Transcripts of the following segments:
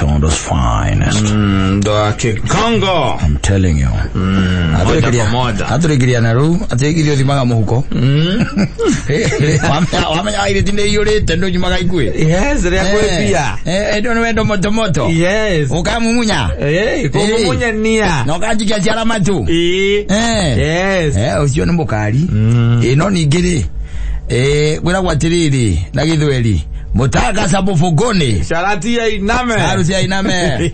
Katondo's finest. Congo. I'm telling you. Aturigiria naru, atigirio thimaga muhuko. Wamenya ile tinde yule tendo nyimaga ikue. Yes, ria kwepia. Endo wendo moto. Yes. Ukamumunya. Kumumunya nia. No kanjikia ciara matu. Yes. Ucio ni mukari. No ningiri. Gwira gwatiriri na githweri. Mutaka sabu fugoni. Sharati ya iname. Harusi ya iname.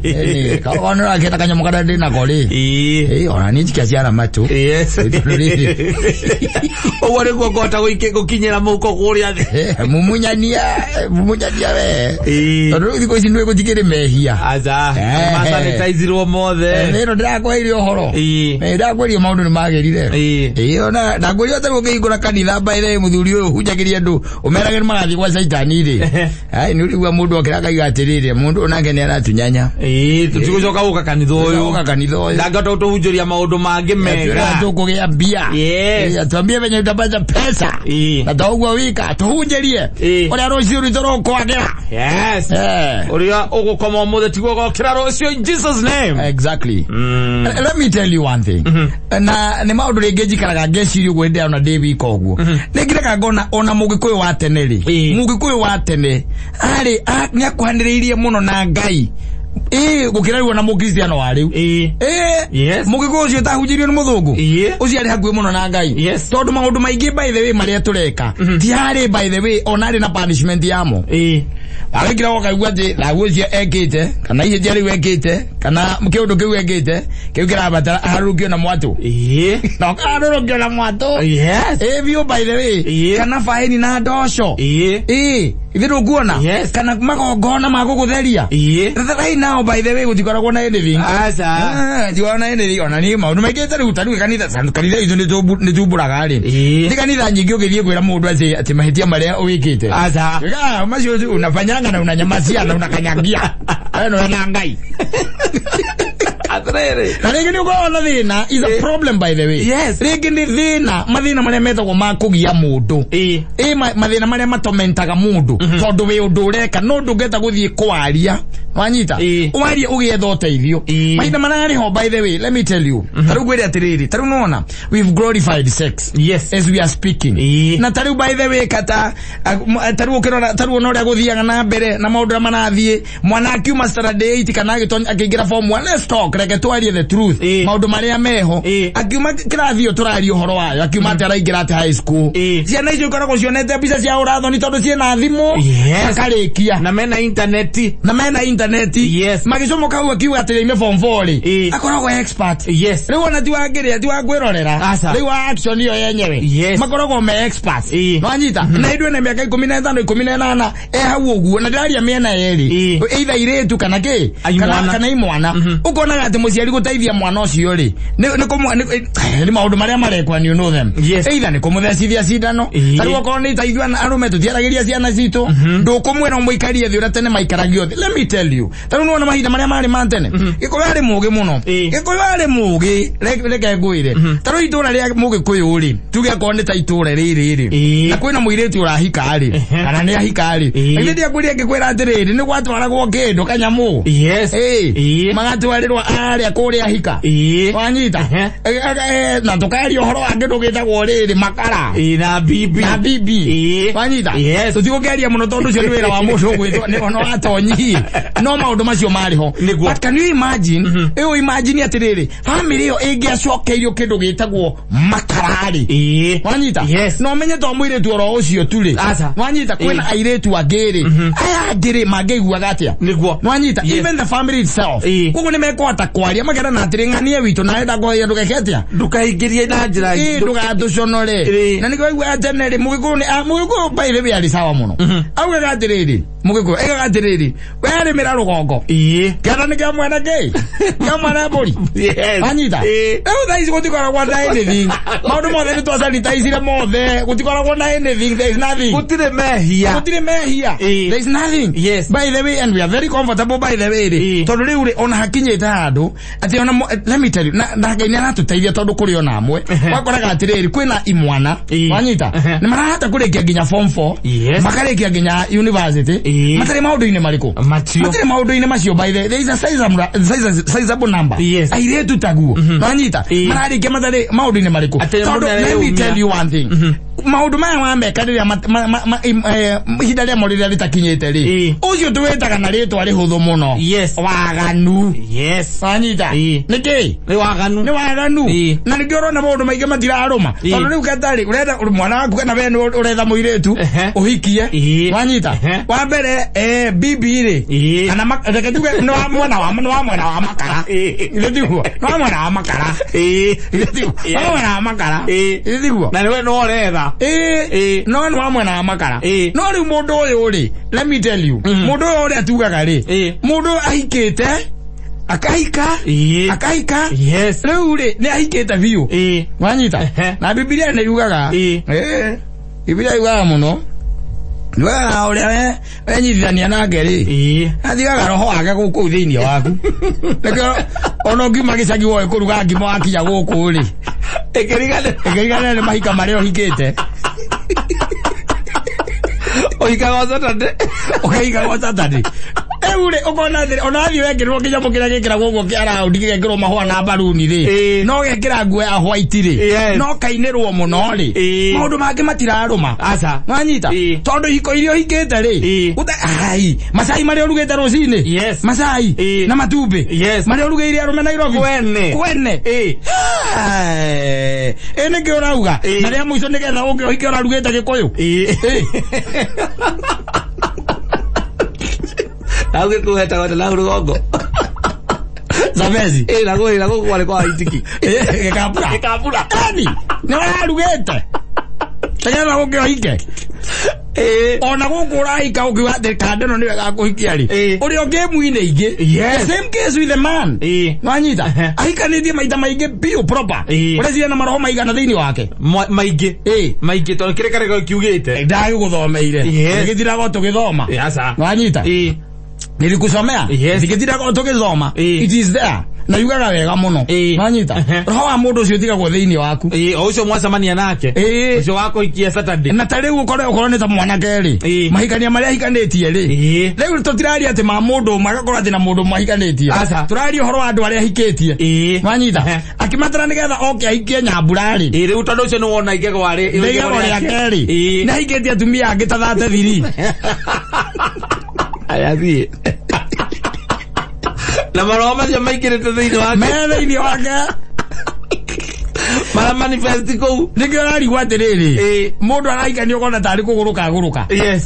Kaona kita kanya mukada ndina koli. Ona niji kiasiara matu. Yes. Owore gogota gukinyira muko kuria thi. Mumunya nia we. Tondu thiko ici ndwe gutigire mehia. Aza. Masanitizirwo mothe. Nero ndakweire ohoro. Ndakweire maundu ni magirire. Ona ndakweire atari ukigura kanitha baire muthuri uyu hujagiria ndu. Umerage magathi kwa saitani ri. Ai nuriwa mundu okiraga igatirire mundu onake ni aratunyanya tutigucoka guka kanitho uyu ndangata utuhujuria maundu mangi mega tukugia bia atwambie venye utabaza pesa na tauwa wika tuhunjerie uria rucio rutorokwagira uria ugukoma muthe tiguo gokira rucio in Jesus name. Exactly. Let me tell you one thing. Na ni maundu ringi njikaraga ngeciria gwendea ona David koguo ningiraga ngona ona mugikuyu wa teneri mugikuyu wa tene ari nyakwandiriirie muno na Ngai gukirarwo na mukristiano wa riu yes mugiko ucio tahujirio ni muthungu ucio ari hakuhi muno na Ngai tondu maundu maingi by the way maria tureka ti hari by the way onari na punishment yamo agira wakaigua ati lagucio ekite kana ihe jeri wekite kana kiundu kiu ekite kiu kirabatara arurukio na mwatu no arurukio na mwatu view by the way kana faini na ndosho ithiru kuona kana magongona magugutheria right now by the way gutikoragwo na anything tiwana anything ona ni maundu maigite riu tari kanitha izo ni tumburaga ri ni kanitha nyingi ugithie kwira mundu ati mahitia maria uwikite macio unafanyanga na unanyamasia na unakanyagia eno na Ngai Rege ni ukoona thina is a problem by the way. Yes. Rege ni thina mathina maria metagwo makugia mundu. Mathina maria matomentaga mundu. Tondu we undu ureka no ndungeta guthie kwaria. Wanyita. Warie ugietha uteithio. Mahinda manari ho by the way let me tell you. Taru gwere atiriri. Taru nona we've glorified sex. Yes. As we are speaking. Na taru by the way kata taru ukirora taru no ria guthiaga na mbere na maundu manathie mwana akiuma Saturday 8 kana agitonya akigira form 1 let's talk reke twarie the truth maundu maria meho akiuma kirathio turario horo wayo akiuma ataraingira ati high school ciana icio ikoragwo cionete mbica cia urathoni tondu ciena thimu akarikia na mena internet magicomoka hau akiuga ati ime form 4 akoragwo expert riu ona tiwangire tiwangwirorera riu action iyo yenyewe makoragwo me expert no anyita na indwe na miaka 15 18 hau uguo na ndaria miena yeri either iretu kana ke kana imwana ukona ati muciari guteithia mwana ucio ri ni maundu maria marekwa you know them either ni kumuthecithia cindano tari ukorwo ni taithua arume tutiaragiria ciana citu ndukumwira muikarie thi uria tene maikaragio thi let me tell you tari nuona mahinda maria mari mantene gikuyu ari mugi muno gikuyu ari mugi reke ngwire tari itura ria mugi kuyu ri tuge ko ni ta itura riri na kwina muiretu urahika ri kana ni ahika ri ndi akuria ngikwira atiriri ni gwatwaragwo kindu kanyamu magatwarirwo aria kuria hika wanyita na tukari ohoro wange ndugitagwo riri makara na bibi wanyita tutigukeria muno tondu cio ni wira wa mucu gwitwa ni ono atonyi no maundu macio mariho but can you imagine imagine atiriri family yo ingiacokeirio kindu gitagwo makarari wanyita no menye to mwire tu oro ucio turi wanyita kwina airetu agiri aya agiri mageiguaga atia niguo wanyita even the family itself kuko ni mekota kwaria magera na atiringania witu na enda goya ndugeketia ndukaingirie na njira ndugaduconore na niko atenere mugiku ni mugiku by the way ali sawa muno auga gatiriri mugiku gatiriri were mira rugongo kana ni kya mwana gay kya mwana bori anyita thaici gutikora kwa anything maundu mothe ni twasanitize mothe gutikora kwa anything there is nothing gutire mehia there is nothing by the way and we are very comfortable by the way tondu riu ona hakinyite handu andu ati ona let me tell you na ngai na tuteithia tondu kuri ona amwe wakoraga atiriri kwina imwana wanyita ni marahata kurikia ginya form 4 makarikia ginya university matari maundu-ini mariku matari maundu-ini macio by the there is a sizable number airetu taguo wanyita mararikia matari maundu-ini mariku tondu let me tell you one thing maundu maya wameka riria ihinda ria morire ritakinyite ri ucio tuwitaga na ritwa rihuthu muno waganu wanyita niki ni waganu na niki urona maundu maingi matiraruma tondu riu katari urenda mwana waku kana we uretha muiretu uhikie wanyita wa mbere bibi ri kana reke tuge no mwana wa makara ndiguo no mwana wa makara ndiguo no mwana wa makara ndiguo na we no uretha no no mwana wa makara no riu mundu uyu ri let me tell you mundu uyu uri atugaga ri mundu ahikite akaika riu ri ni ahikite biu wanyita na Biblia ni yugaga Biblia yugaga muno wa uri wenyithania nake ri athigaga roho wake guku thiini waku nikio ono ngima gicagi woe kuruga ngima wakinya guku ri ikirigane ni mahika maria uhikite oikaga Saturday Saturday eure ukona thiri onathi wekirwo kinyamo kiria gikiragwo guo kia round gigekirwo mahua na balloon ri no gekira nguo ya white ri no kainirwo muno ri maundu mangi matiraruma aca wanyita tondu hiko irio hikite ri ai Masai maria urugite rucini Masai na matumbi maria urugeire arume Nairobi kwene ene ke urauga na ria muico nigetha ukihike urarugite Gikuyu Auge kuheta wata na rugongo. Zabezi. Lago kwale kwa itiki. Kapura. Ani. Ne warugete. Tegera gukio hike. Ona gukura hika ukiwa the kandeno niwe gakuhikia ri. Uri ogemu-ine ingi. Same case with the man. Wanyita. Ahikanirie maita maingi bio proper. Ureciria na maroho maigana thiini wake. Maingi to kirekare kiugite. Ndagi guthomeire. Ngithirago tugithoma. Wanyita. Nilikusomea nikitira tukizoma it is there na yugaga wega muno wanyita roho wa mundu ucio tigagwo thiini waku ucio mwacamania nake ucio wako ikia Saturday na tari ukoro ni ta mwanake ri mahikania maria hikanitie ri riu tutirari ati ma mundu magakora ati na mundu mahikanitie turari horo andu aria hikitie wanyita akimatara nigetha oke ahikie nyambura ri riu tondu ucio ni wona igego wari igego ria ri na hikitie atumia angi ta 33 ayathi na maroma ya maikirete thiini wake mara manifesti ko nigirari gwatiriri mundu araikania ukona tari kuguruka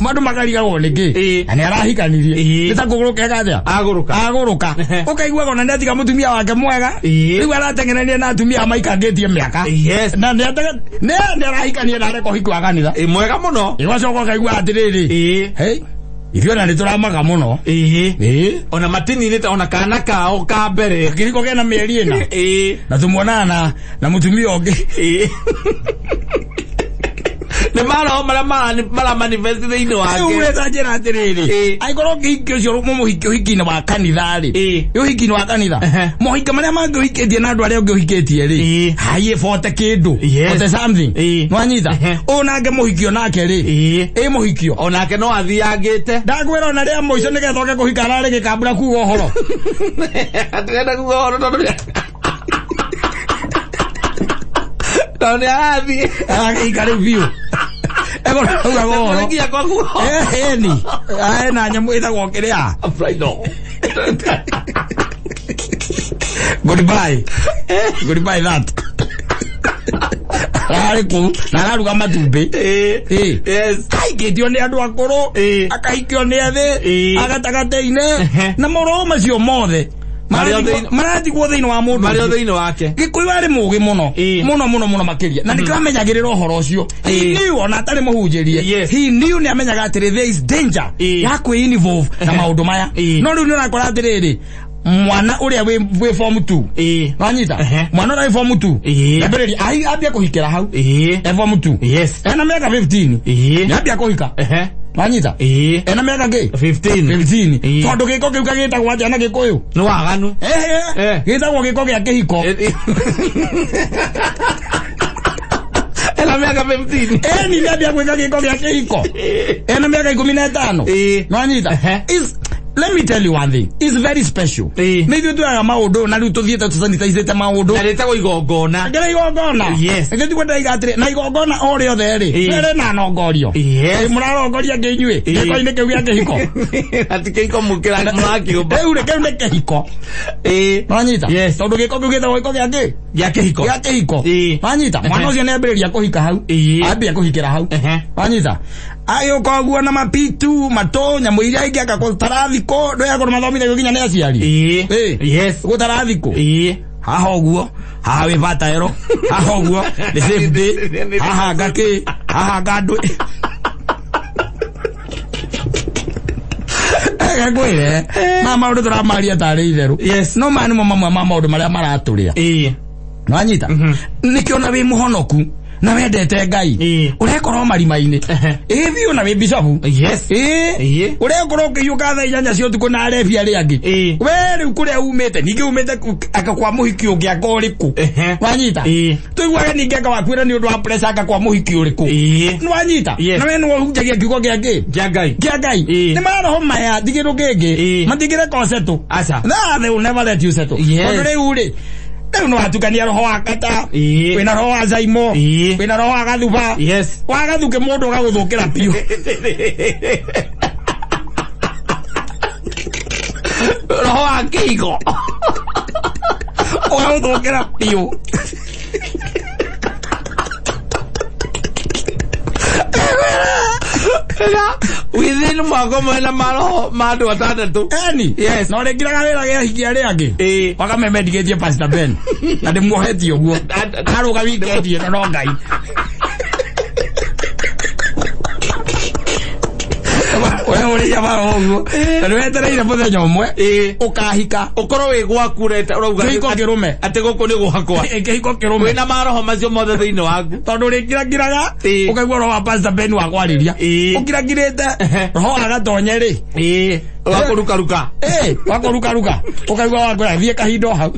mandu makarigagwo niki ani arahikanirie nita kuguruka gathia aguruka ukaigua kona ndatiga mutumia wake mwega riu aratengenania na atumia maikangitie miaka na ne arahikania na reko hikwa kanitha mwega muno igwacoka kaigua atiriri hey Ithio na nituramaga muno ona matini nita ona kana kao ka mbere kiriko gena mieri ina na tumuonana na mutumia ongi ne mara manifest thiini wake ureta njira atiriri aigoro gikio cio muhiki wa kanitha ri uhiki wa kanitha muhika maria mangi uhikitie na andu aria ungi uhikitie ri hai fote kindu fote something nwanyita onake muhikio nake ri muhikio onake no athiangite ndagwira ona ria muico nigetha oke kuhika arari gikambura kuga uhoro atirenda kuga uhoro tondu Tone athi ikari view ego uga goro ngia kwa ku ni na nyamu ithagwo kiria goodbye that ariku na araruga matumbi aikitio ni andu akuru akahikio ni athi agatagateine na moro macio mothe marati gwo thiini wa mundu mario thiini wake Gikuyu ari mugi muno muno makiria na nikramenyagirira uhoro ucio ni ona atari muhunjirie he knew ni amenyaga atiri there is danger ya kwi involve na maundu maya no riu ni urakora atiriri mwana uria we form 2 wanyita mwana uri form 2 nabiriri ai ambia kuhikira hau form 2 ena miaka 15 ni ambia kuhika Wanyita ena mega ge 15 tondu giko kiu kagitagwo atia na Gikuyu no waganu gitagwo giko gia kihiko ena mega 15 ni ndia gwika giko gia kihiko ena mega 15 Wanyita is let me tell you one thing. It's very special. Maybe tu ya maudo na tu thieta tu sanitize maudo. Na leta go igongona. Ngere igongona. Yes. Ngeti kwenda igatire na igongona ore othe ri. Ere na nongorio. Yes. Murarongoria nginyue. Giko ine kiu gia kihiko. Ati kihiko mukira mwaki uba. Ure kiu ne kihiko. Wanyita. Yes. Tondu giko kiu gitagwo giko gia ki. Gia kihiko. Gia kihiko. Wanyita. Mwana ucio ne ambiriria kuhika hau. Ambia kuhikira hau. Wanyita. Ayo koguo na mapitu matonya muiria ingi akakotarathiko ndo yakoro mathomithagio ginya ne aciari yes gutarathiko haha oguo haha we bataero haha oguo the same day haha ngaki haha ngandu agagwire mama ndo turamaria tari itheru yes no mani mama ndo maria maraturia Wanyita nikiona wi muhonoku na wendete Ngai urekorwo marima-ini thiu na wi bishop yes urekorwo ukiyuka tha inyanya cio tuko na arebi ari angi we riu kuria umite ningi umite aka kwa muhiki ungi akoriku Wanyita tuiguaga ningi aka wakwira ni undu wa pressure aka kwa muhiki uriku Wanyita na we no hunjagia kiugo gia Ngai ni maroho maya digiru gigi matigire concept acha they will never let you settle riu ri no atukania roho wa Kata wina roho wa Mansaimo wina roho wa Gathuba yes wa Gathuke mundu gaguthukira piu roho wa Kihiko gaguthukira piu within mwako mwena maroho mandu atandatu yes no rekiraga wira gia hiki ari angi wakamemendigetie Pastor Ben na ndimuohetie uguo aruga weekend ino no Ngai wewe uri yamaroho uguo na wetereire muthenya umwe ukahika ukorwo wi gwaku reta urauga kihiko kirume ati guku ni gwakwa kihiko kirume wina maroho macio mothe thiini waku tondu rikiragiraga ukaigua roho wa Pastor Ben wa kwariria ukiragirite roho wa gatonye ri wakurukaruka wakurukaruka ukaigua wakora thie kahindo hau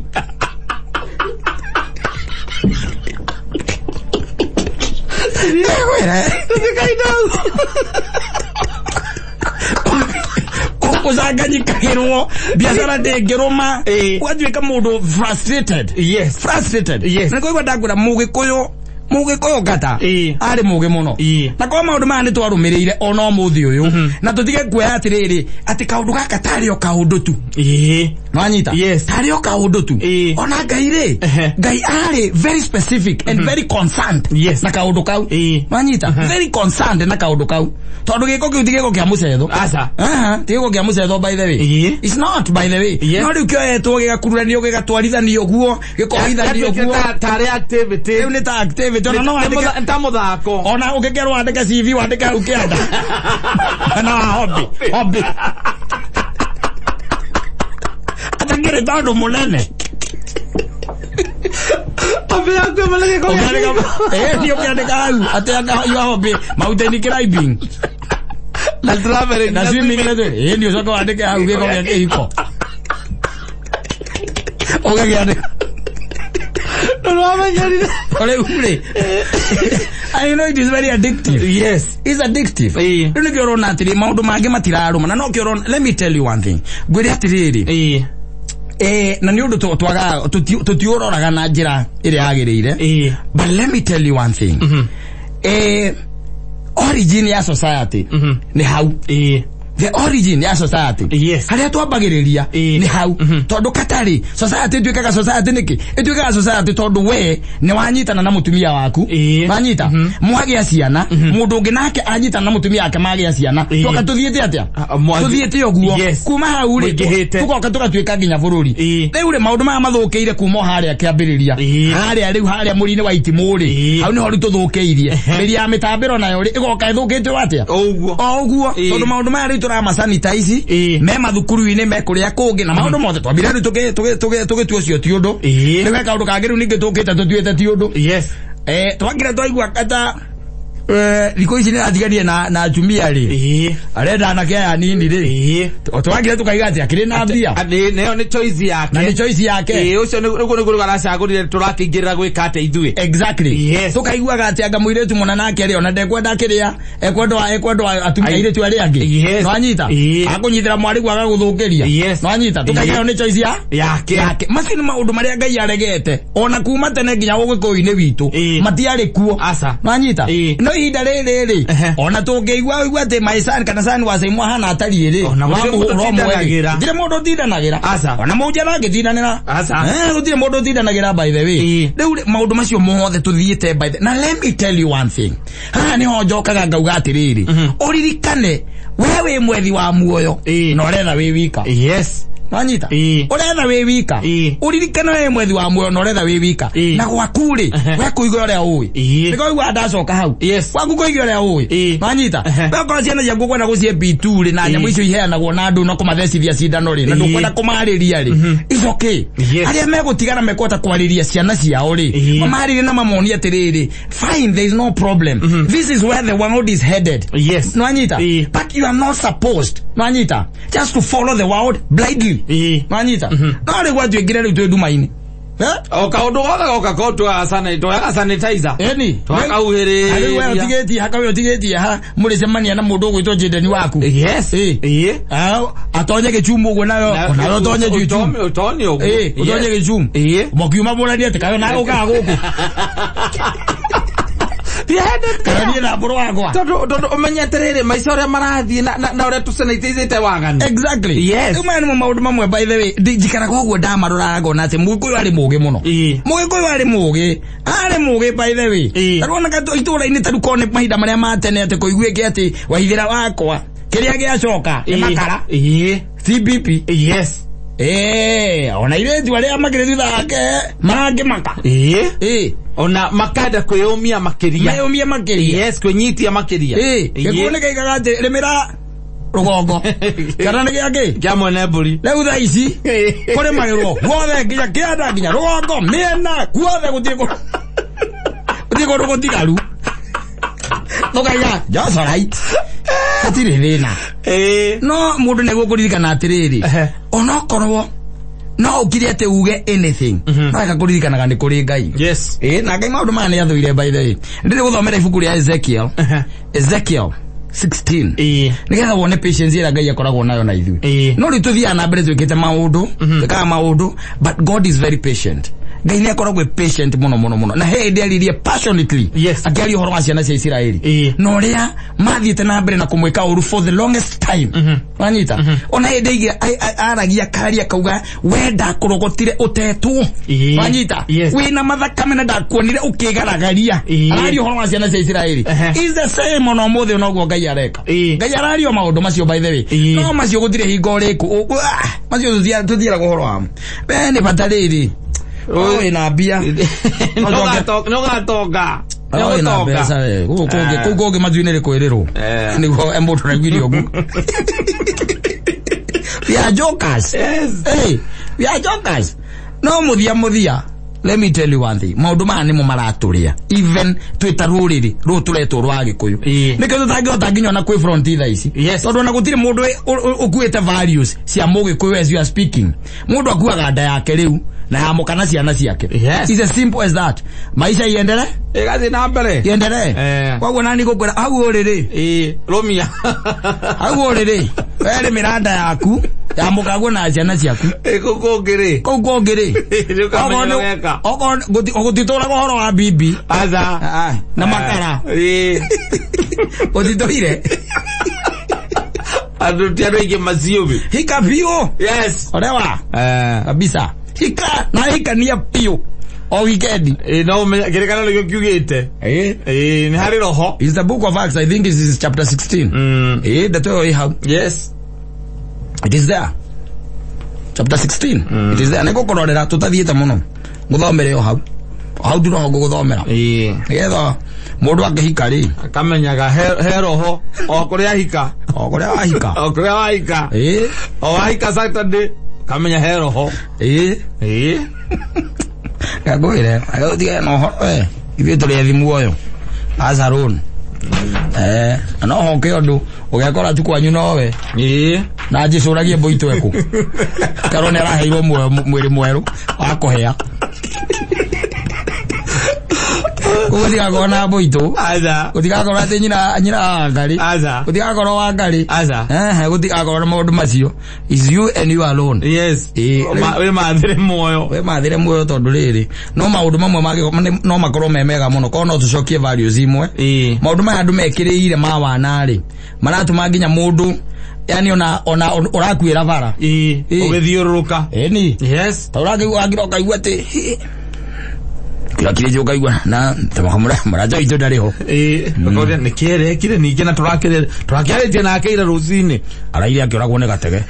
uzanganyikahirwo biashara ndingiruma ugatwika mundu frustrated nikoigua ndakura mugikuyu Kata ari muge muno na kwa maundu maya nitwarumirire ona muthi uyu na tutige kuoya atiriri ati kaundu gaka tari o kaundu tu Wanyita tari o kaundu tu ona Ngai ari very specific and very concerned na kaundu kau Wanyita very concerned na kaundu kau tondu giko kiu tigiko kia mucetho acha tigiko kia mucetho by the way it's not by the way no riu kioetwo gigakururanio gigatwarithanio guo gikohithanio guo tari activity riu ni ta activity ona no andike ntamuthako ona ukigerwo andike CV wandike hau kianda na hobby atangire tondu munene Obe yako malage ko ndio kiandika hau atanga you hobby mountain climbing na traveling na swimming na ndio soko andike hau giko ya kihiko ukagiandika I know it is very addictive. Yes, it's addictive. Ndio kiorona atiri maundu mangi matiraruma na no kiorona. Let me tell you one thing. Gwiri atiriri na ni undu twaga tutiuroraga na njira iri yagirire but let me tell you one thing origin ya society ni hau the origin ya society haria twambagiriria ni hau tondu katari society twikaga society niki itwikaga society tondu we ni wanyitana na mutumia waku wanyita mwagia ciana mundu ungi nake anyitana na mutumia wake magia ciana twoka tuthiete atia tuthiete oguo kuma hau ri tukoka tugatwika nginya bururi riu ri maundu maya mathukiire kuma haria kiambiriria haria riu haria murini wa itimuri hau ni ho tuthukiirie miri ya mitambiro nayo ri igoka ithukitwe atia oguo tondu maundu maya turama sanitize me mathukuru-ini me kuria kungi na maundu mothe twambire ri tuge cio tiundu ni weka undu kangiru ningi tukite tutuite tiundu twangire twaigua Kata Liko ici atiganie na atumia ri arenda na kia nini ri otwagire tukaiga ati akire na mbia neo ni choice yake na ni choice yake ucio ni garacagurire turakingirira gwika ate ithue exactly tukaiguaga ati anga muiretu muna nake ri ona ndekwenda kiria ekwenda atumia ire tu ari angi no anyita akunyithira mwari gwaga guthukiria no anyita tukaiga ni choice yake macini maundu maria Ngai aregete ona kuma tene nginya gugikoini witu matiari kuo no anyita no ihinda riri ona tungeigua ati maisan kana san Mansaimo hana atari ri ona gutire mundu tindanagira ona mujana ngithindanira gutire mundu tindanagira by the way riu maundu macio mothe tuthiite by the na let me tell you one thing ni ho njokaga ngauga atiriri uririkane wewe mwethi wa muoyo no retha wi wika Wanyita uretha wi wika uririkana we mwethi wa muoyo no retha wi wika na gwakuri we kuigwa uria uwi niko igwa ndacoka hau waku kuigwa uria uwi wanyita we ko ciana cia gukwenda gucie B2 ri na nyamu icio iheanagwo na andu no kumathecithia cindano ri na ndukwenda kumariria ri is okay aria megutigana mekota kwariria ciana ciao ri mamaririe na mamonia atiriri fine, there is no problem. This is where the world is headed. No anyita but you are not supposed no anyita just to follow the world blindly. No anyita no re gwa twigire ri twe dumaini Oka koto sanitizer. Toka uhere. Wewe tigeti hakawe tigeti ha muri semania na mundu gwitwo jendani waku. Atonye gichumu gwe nayo. Nayo tonye gichumu. Utonye ogo. Utonye gichumu. Mokiuma bolani atikayo na uka guku. Karani na buru wako. Toto omanya terere maisore marathi na ore tusanitizite wagani. Exactly. Umani mu maudu mamwe by the way. Jikara kogwo ndamarora ngo nate muguyu ari muge muno. Muguyu ari muge. Ari muge by the way. Tarona ka itura ini tarukone mahinda maria matene ate koiguike ati wahithira wakwa. Kiria giacoka makara. CBP. Ona ile tu aria makire thutha wake mange maka. Ona makada kweyomia makeria. Mayomia makeria. Kwenyitia makeria. Gekone kaigaga ati RIMIRA rugongo. Karane giake kya MWENE MBURI. Leu tha ici kore magiro. Guothe nginya kianda nginya rugongo miena guothe gutiko rugotigaru. Nokaiga just right. Atire thina. No mundu neguo kuririkana atiriri. Ona korwo no ukiri ate uge anything no akakuririkanaga ni kuri Ngai. Na Ngai maundu mane yathuire by the way. Ndire guthomera ibuku ria Ezekiel 16 nigetha wone patience ira Ngai akoragwo nayo na ithui. No rituthia na mbere twikite maundu twikaga maundu but God is very patient. Ngai ni akoragwo patient muno na he nderirie passionately akiari horo wa ciana cia Isiraeli no ria mathiete na mbere na kumwika uru for the longest time. Wanyita ona he ndegi aragia karia kauga wenda kurogotire utetwo. Wanyita wina mathakame na ndakuonire ukigaragaria ari horo wa ciana cia Isiraeli is the same ono muthe no gwo Ngai areka. Ngai arario maundu macio by the way no macio gutire hingo riku macio tuthiera guhoro wa bene batariri. Na bia no gatoka na pesa kuko majuinere koerero niko emboto na video gu. We are jokers. We are jokers. No muthia let me tell you one thing. Maundu mane mo maraturia even twitaruriri ru tureto rwa gikuyu nike tutangihota nginya na kwi front tha ici tondu na gutire mundu ukuite values cia mugikuyu as you are speaking. Mundu akuaga nda yake riu na hamuka na ciana ciake. It's as simple as that. Maisha iendele gathi na mbere iendele kwa nani gukwira au uriri romia au uriri were miranda yaku yamuka gwo na ciana ciaku kugongere ogutitora gohoro wa bibi na makara otitoire adutiano ige maziobi hika pio orewa kabisa hika na hika ni pio o weekend no gerekana lo kiugete ni hari roho. Is the book of Acts, I think this is chapter 16 that way how it is there chapter 16 it is there neko kororera tutathiete muno guthomere yo how do no guthomera yetho mundu akihika ri akamenyaga he roho o kuria hika o hika Saturday kamenya he roho kagoire agotiga no ho ibe tole thimu oyo azarun no honke ondu ugekora tu kwanyu nowe na njicuragie mboito eku karone araheirwo mwiri mweru wa kuhea Utigakorwo na mboito utigakorwo ati nyina ngari utigakorwo wa ngari utigakorwo na maundu macio is you and you alone. Yes, we mathire muoyo tondu riri no maundu mamwe no makorwo memega muno kono no tucokie values imwe maundu maya andu mekiriire ma wanari maratuma nginya mundu yani ona urakwira bara ugithiururuka ni yes uragiroka igwa ati kila kile joka igwa na tabakamura maraja ito ndariho bakore nekere kire nike na turakire tena akeira ruzini araire akiragwo ne gatege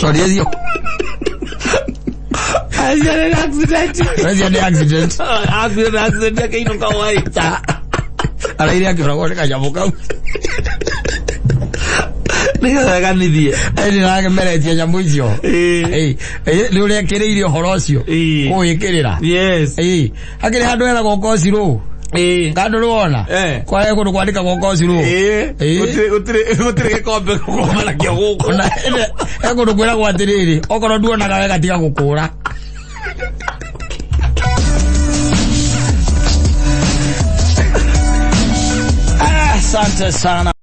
sorry ezio accident akaino kawaida araire akiragwo ne kajamuka nigaganithie nake meretie nyamu icio ni urekereirie uhoro ucio kuwikirira hakiri handu hera gokoci ru kandu ruona kware kundu kwandika gokoci ru gutire gikombe kukomana kio guku na kundu kwira gwatiriri okorwo nduonaga wega tiga gukura asante sana.